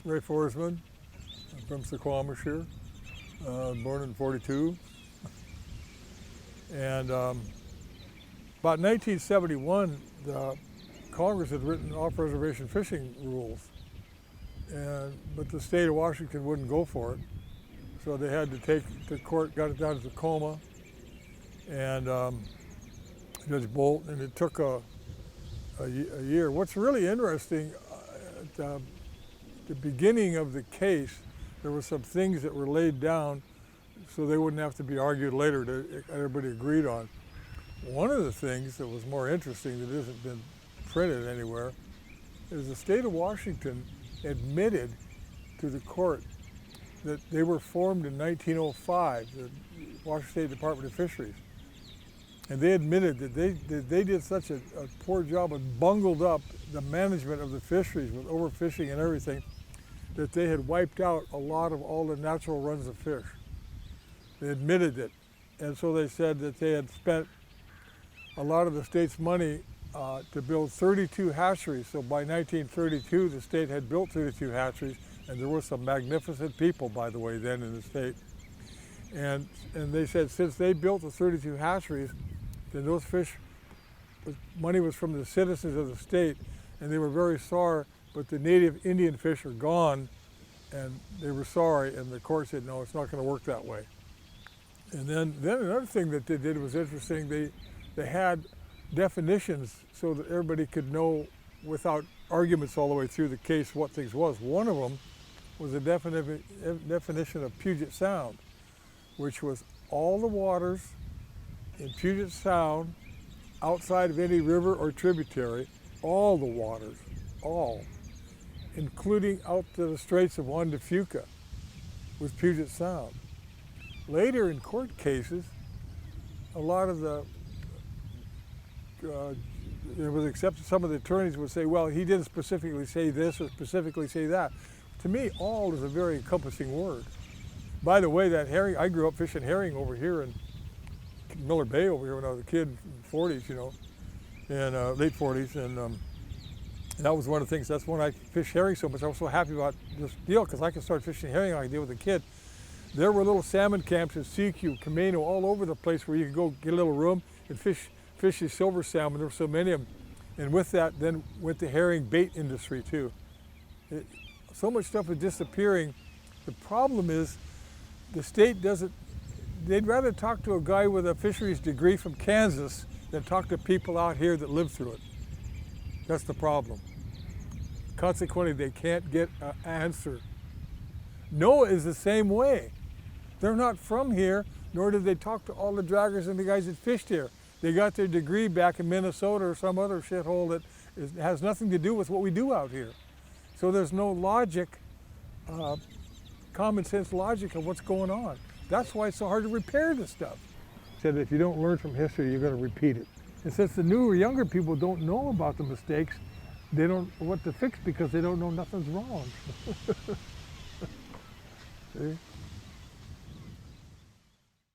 Ray Forsman. I'm from Suquamish here, born in '42. And about 1971, the Congress had written off-reservation fishing rules, but the state of Washington wouldn't go for it. So they had to take the court, got it down to Tacoma, and Judge Bolt, and it took a year. What's really interesting, at the beginning of the case, there were some things that were laid down so they wouldn't have to be argued later that everybody agreed on. One of the things that was more interesting that hasn't been printed anywhere is the state of Washington admitted to the court that they were formed in 1905, the Washington State Department of Fisheries. And they admitted that they did such a poor job and bungled up the management of the fisheries with overfishing and everything that they had wiped out a lot of all the natural runs of fish. They admitted it. And so they said that they had spent a lot of the state's money to build 32 hatcheries. So by 1932, the state had built 32 hatcheries, and there were some magnificent people, by the way, then in the state. And they said since they built the 32 hatcheries, then those fish, the money was from the citizens of the state, and they were very sorry, but the native Indian fish are gone, and they were sorry, and the court said, no, it's not going to work that way. And then another thing that they did was interesting. They had definitions so that everybody could know without arguments all the way through the case what things was. One of them was a definition of Puget Sound, which was all the waters in Puget Sound outside of any river or tributary, all the waters, all, including out to the Straits of Juan de Fuca, was Puget Sound. Later in court cases, a lot of it was accepted, some of the attorneys would say, well, he didn't specifically say this or specifically say that. To me, all is a very encompassing word. By the way, that herring, I grew up fishing herring over here in Miller Bay over here when I was a kid in the 40s, you know, and late 40s, and that was one of the things. That's when I fished herring so much. I was so happy about this deal because I could start fishing herring like I did with a kid. There were little salmon camps in Seacue, Camino, all over the place where you could go get a little room and fish these silver salmon. There were so many of them. And with that, then went the herring bait industry too. So much stuff is disappearing. The problem is the state doesn't, they'd rather talk to a guy with a fisheries degree from Kansas than talk to people out here that live through it. That's the problem. Consequently, they can't get an answer. NOAA is the same way. They're not from here, nor did they talk to all the draggers and the guys that fished here. They got their degree back in Minnesota or some other shithole that has nothing to do with what we do out here. So there's no logic, common sense logic of what's going on. That's why it's so hard to repair this stuff. Said if you don't learn from history, you're going to repeat it. And since the newer, younger people don't know about the mistakes, they don't know what to fix because they don't know nothing's wrong. See?